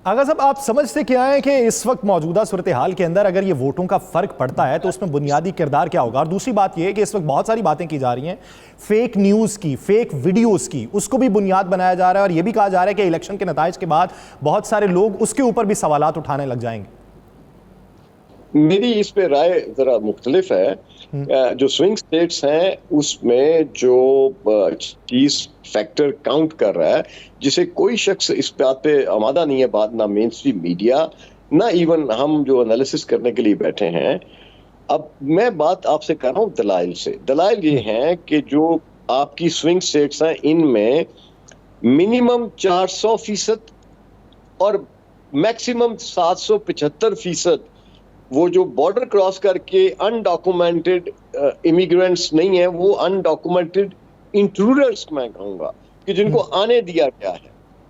آغا صاحب، آپ سمجھتے کیا ہیں کہ اس وقت موجودہ صورتحال کے اندر اگر یہ ووٹوں کا فرق پڑتا ہے تو اس میں بنیادی کردار کیا ہوگا؟ اور دوسری بات یہ ہے کہ اس وقت بہت ساری باتیں کی جا رہی ہیں فیک نیوز کی، فیک ویڈیوز کی، اس کو بھی بنیاد بنایا جا رہا ہے، اور یہ بھی کہا جا رہا ہے کہ الیکشن کے نتائج کے بعد بہت سارے لوگ اس کے اوپر بھی سوالات اٹھانے لگ جائیں گے۔ میری اس پہ رائے ذرا مختلف ہے۔ جو سوئنگ سٹیٹس ہیں اس میں جو چیز فیکٹر کاؤنٹ کر رہا ہے، جسے کوئی شخص اس بات پہ آمادہ نہیں ہے، بات نہ مین اسٹریم میڈیا نہ ایون ہم جو انالیسس کرنے کے لیے بیٹھے ہیں۔ اب میں بات آپ سے کر رہا ہوں دلائل سے۔ دلائل یہ ہیں کہ جو آپ کی سوئنگ سٹیٹس ہیں ان میں منیمم 400% اور میکسیمم 775% وہ جو بارڈر کراس کر کے انڈاکومنٹڈ امیگرینٹس نہیں ہیں، وہ انڈاکومنٹڈ انٹروڈرز میں کہوں گا کہ جن کو آنے دیا گیا ہے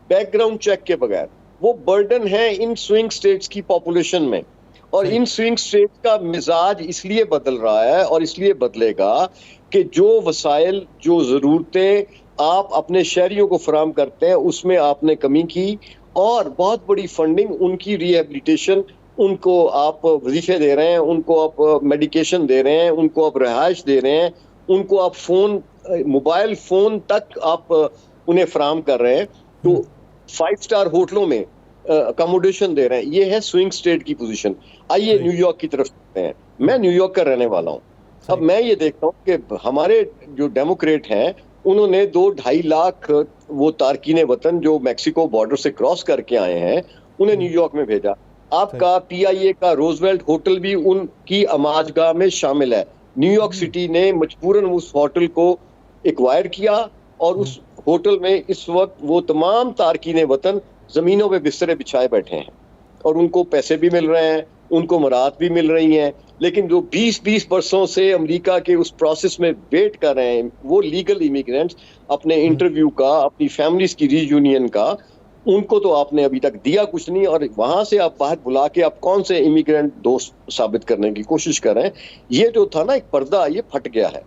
بیک گراؤنڈ چیک کے بغیر، وہ برڈن ہے ان سوئنگ سٹیٹس کی پاپولیشن میں۔ اور ان سوئنگ سٹیٹس کا مزاج اس لیے بدل رہا ہے اور اس لیے بدلے گا کہ جو وسائل، جو ضرورتیں آپ اپنے شہریوں کو فراہم کرتے ہیں اس میں آپ نے کمی کی، اور بہت بڑی فنڈنگ ان کی ری ہیبلیٹیشن، ان کو آپ وظیفے دے رہے ہیں، ان کو آپ میڈیکیشن دے رہے ہیں، ان کو آپ رہائش دے رہے ہیں، ان کو آپ فون، موبائل فون تک آپ انہیں فراہم کر رہے ہیں، تو 5 اسٹار ہوٹلوں میں اکاموڈیشن دے رہے ہیں۔ یہ ہے سوئنگ سٹیٹ کی پوزیشن۔ آئیے نیو یارک کی طرف چلتے ہیں۔ میں نیو یارک کا رہنے والا ہوں۔ اب میں یہ دیکھتا ہوں کہ ہمارے جو ڈیموکریٹ ہیں انہوں نے 2-2.5 لاکھ وہ تارکین وطن جو میکسیکو بارڈر سے کراس کر کے آئے ہیں انہیں نیو یارک میں بھیجا۔ آپ کا پی آئی اے کا روزویلٹ ہوٹل بھی ان کی آماج گاہ میں شامل ہے۔ نیو یارک سٹی نے مجبوراً اس ہوٹل کو ایکوائر کیا، اور اس ہوٹل میں اس وقت وہ تمام تارکین وطن زمینوں پہ بسترے بچھائے بیٹھے ہیں، اور ان کو پیسے بھی مل رہے ہیں، ان کو مراحت بھی مل رہی ہیں۔ لیکن جو 20 برسوں سے امریکہ کے اس پروسیس میں ویٹ کر رہے ہیں وہ لیگل امیگرینٹس، اپنے انٹرویو کا، اپنی فیملیز کی ری یونین کا، ان کو تو آپ نے ابھی تک دیا کچھ نہیں، اور وہاں سے آپ باہر بلا کے آپ کون سے امیگرینٹ دوست ثابت کرنے کی کوشش کر رہے ہیں۔ یہ جو تھا نا ایک پردہ، یہ پھٹ گیا ہے،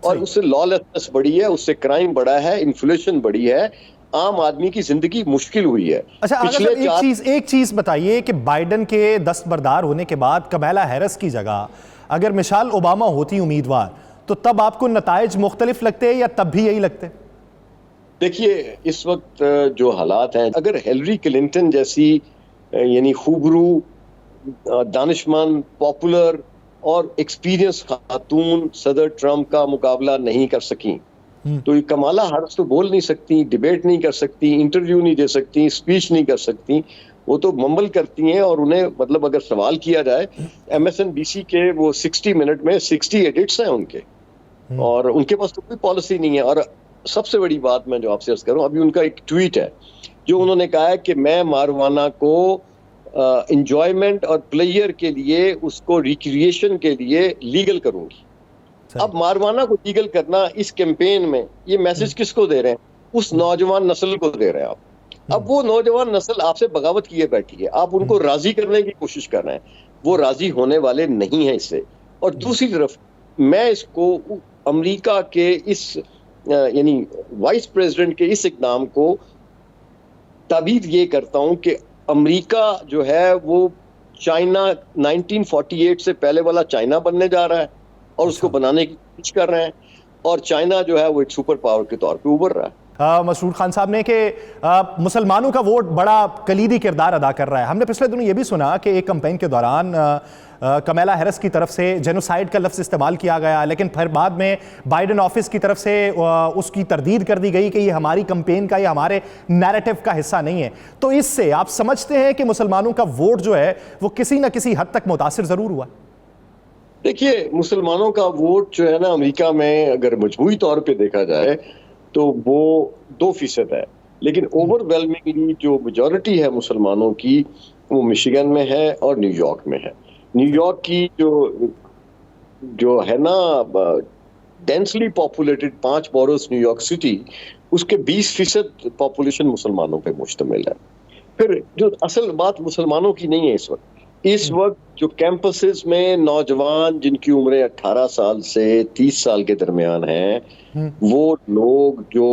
اور اس سے لا لیسنس بڑھی ہے، اس سے کرائم بڑھا ہے، انفلیشن بڑھی ہے، عام آدمی کی زندگی مشکل ہوئی ہے۔ اچھا آغا صاحب، ایک چیز بتائیے کہ بائیڈن کے دستبردار ہونے کے بعد کمیلا ہیرس کی جگہ اگر مشال اوباما ہوتی امیدوار تو تب آپ کو نتائج مختلف لگتے یا تب بھی یہی لگتے؟ دیکھیے اس وقت جو حالات ہیں، اگر ہیلری کلنٹن جیسی یعنی خوبرو، دانشمند، پاپولر اور ایکسپیرینس خاتون صدر ٹرمپ کا مقابلہ نہیں کر سکیں تو یہ کمالا ہیرس تو بول نہیں سکتی، ڈیبیٹ نہیں کر سکتی، انٹرویو نہیں دے سکتی، اسپیچ نہیں کر سکتی، وہ تو ممبل کرتی ہیں۔ اور انہیں مطلب اگر سوال کیا جائے، M S N B C کے وہ 60 منٹ میں 60 ایڈٹس ہیں ان کے، اور ان کے پاس تو کوئی پالیسی نہیں ہے۔ اور سب سے بڑی بات میں جو آپ سے عرض کروں، ابھی ان کا ایک ٹویٹ ہے جو انہوں نے کہا ہے کہ میں ماروانا کو انجوائمنٹ اور پلیئر کے لیے، اس کو ریکریشن کے لیے لیگل کروں گی۔ اب ماروانا کو لیگل کرنا اس کیمپین میں، یہ میسج کس کو دے رہے ہیں؟ اس نوجوان نسل کو دے رہے ہیں آپ۔ اب وہ نوجوان نسل آپ سے بغاوت کیے بیٹھی ہے، آپ ان کو راضی کرنے کی کوشش کر رہے ہیں، وہ راضی ہونے والے نہیں ہیں اس سے۔ اور دوسری طرف میں اس کو امریکہ کے اس یعنی وائس پریزیڈنٹ کے اس اقدام کو تابید یہ کرتا ہوں کہ امریکہ جو ہے وہ چائنا 1948 سے پہلے والا چائنا بننے جا رہا ہے، اور اس کو بنانے کی کوشش کر رہے ہیں، اور چائنا جو ہے وہ ایک سپر پاور کے طور پہ ابھر رہا ہے۔ مسعود خان صاحب نے کہ مسلمانوں کا ووٹ بڑا کلیدی کردار ادا کر رہا ہے۔ ہم نے پچھلے دنوں یہ بھی سنا کہ ایک کمپین کے دوران کمیلا ہیرس کی طرف سے جینوسائیڈ کا لفظ استعمال کیا گیا، لیکن پھر بعد میں بائیڈن آفس کی طرف سے اس کی تردید کر دی گئی کہ یہ ہماری کمپین کا، یہ ہمارے نیریٹو کا حصہ نہیں ہے۔ تو اس سے آپ سمجھتے ہیں کہ مسلمانوں کا ووٹ جو ہے وہ کسی نہ کسی حد تک متاثر ضرور ہوا؟ دیکھیے مسلمانوں کا ووٹ جو ہے نا امریکہ میں اگر مجموعی طور پہ دیکھا جائے تو وہ 2% ہے، لیکن اوور ویلمنگلی جو میجورٹی ہے مسلمانوں کی وہ مشیگن میں ہے اور نیو یارک میں ہے۔ نیو یارک کی جو ہے نا densely populated 5 boroughs New York City, اس کے 20% پاپولیشن مسلمانوں پہ مشتمل ہے۔ پھر جو اصل بات مسلمانوں کی نہیں ہے اس وقت جو کیمپسز میں نوجوان جن کی عمریں 18 سال سے 30 سال کے درمیان ہیں، وہ لوگ جو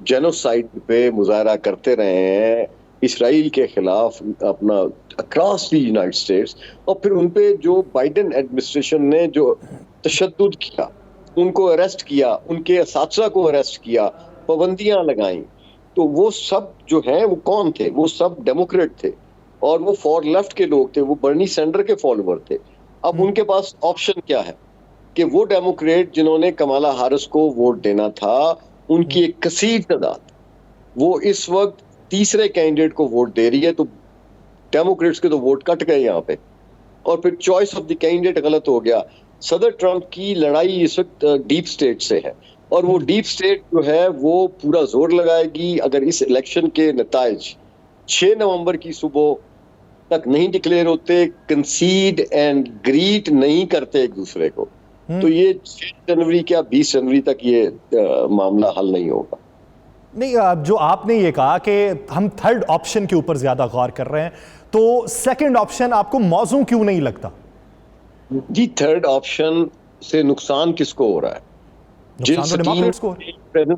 جینوسائیڈ پہ مظاہرہ کرتے رہے ہیں اسرائیل کے خلاف اپنا اکراس دی یونائٹڈ اسٹیٹس، اور پھر ان پہ جو بائیڈن ایڈمنسٹریشن نے جو تشدد کیا، ان کو اریسٹ کیا، ان کے اساتذہ کو اریسٹ کیا، پابندیاں لگائیں، تو وہ سب جو ہیں وہ کون تھے؟ وہ سب ڈیموکریٹ تھے، اور وہ فار لیفٹ کے لوگ تھے، وہ برنی سینڈر کے فالوور تھے۔ اب ان کے پاس آپشن کیا ہے کہ وہ ڈیموکریٹ جنہوں نے کمالا ہیرس کو ووٹ دینا تھا، ان کی ایک کثیر تعداد وہ اس وقت تیسرے کینڈیڈیٹ کو ووٹ دے رہی ہے، تو ڈیموکریٹس کے تو ووٹ کٹ گئے یہاں پہ، اور پھر چوائس آف دی کینڈیڈیٹ غلط ہو گیا۔ صدر ٹرمپ کی لڑائی اس وقت ڈیپ اسٹیٹ سے ہے، اور وہ ڈیپ اسٹیٹ جو ہے وہ پورا زور لگائے گی اگر اس الیکشن کے نتائج 6 نومبر کی صبح تک نہیں ڈکلیئر ہوتے، کنسیڈ اینڈ گریٹ نہیں کرتے ایک دوسرے کو، تو یہ 6 جنوری کیا 20 جنوری تک یہ معاملہ حل نہیں ہوگا۔ نہیں، جو آپ نے یہ کہا کہ ہم تھرڈ آپشن کے اوپر زیادہ غور کر رہے ہیں، تو سیکنڈ آپشن آپ کو موزوں کیوں نہیں لگتا؟ جی تھرڈ آپشن سے نقصان کس کو ہو رہا ہے؟ نقصان تو ڈیموکریٹس کو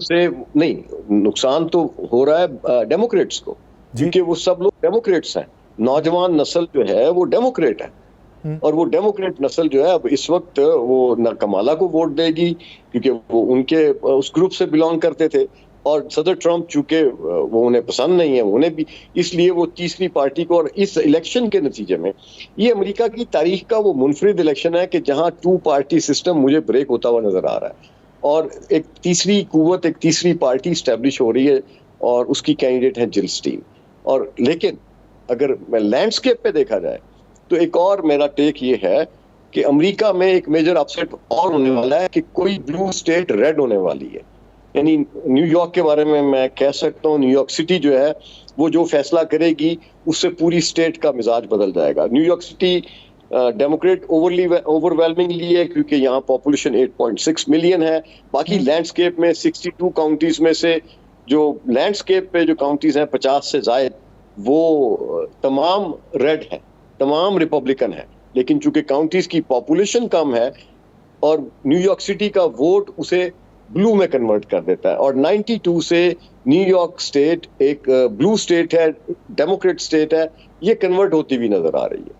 سے نہیں، نقصان تو ہو رہا ہے ڈیموکریٹس کو، کیونکہ وہ سب لوگ ڈیموکریٹس ہیں، نوجوان نسل جو ہے وہ ڈیموکریٹ ہے، اور وہ ڈیموکریٹ نسل جو ہے اب اس وقت وہ نہ کمالا کو ووٹ دے گی کیونکہ وہ ان کے اس گروپ سے بلانگ کرتے تھے، اور صدر ٹرمپ چونکہ وہ انہیں پسند نہیں ہے، انہیں بھی اس لیے وہ تیسری پارٹی کو، اور اس الیکشن کے نتیجے میں یہ امریکہ کی تاریخ کا وہ منفرد الیکشن ہے کہ جہاں 2 پارٹی سسٹم مجھے بریک ہوتا ہوا نظر آ رہا ہے، اور ایک تیسری قوت، ایک تیسری پارٹی اسٹیبلش ہو رہی ہے، اور اس کی کینڈیڈیٹ ہے جل اسٹین۔ اور لیکن اگر لینڈسکیپ پہ دیکھا جائے تو ایک اور میرا ٹیک یہ ہے کہ امریکہ میں ایک میجر اپسیٹ اور ہونے والا ہے کہ کوئی بلو اسٹیٹ ریڈ ہونے والی ہے، یعنی نیو یارک کے بارے میں کہہ سکتا ہوں، نیو یارک سٹی جو ہے وہ جو فیصلہ کرے گی اس سے پوری اسٹیٹ کا مزاج بدل جائے گا۔ New York City Democrat overwhelmingly ہے کیونکہ یہاں پاپولیشن 8.6 ملین ہے، باقی لینڈسکیپ میں 62 کاؤنٹیز میں سے جو لینڈسکیپ پہ جو کاؤنٹیز ہیں 50 سے زائد وہ تمام ریڈ ہیں، تمام ریپبلکن ہیں، لیکن چونکہ کاؤنٹیز کی پاپولیشن کم ہے اور نیو یارک سٹی کا ووٹ اسے بلو میں کنورٹ کر دیتا ہے، اور 92 سے نیو یارک سٹیٹ ایک بلو سٹیٹ ہے، ڈیموکریٹ سٹیٹ ہے، یہ کنورٹ ہوتی بھی نظر آ رہی ہے۔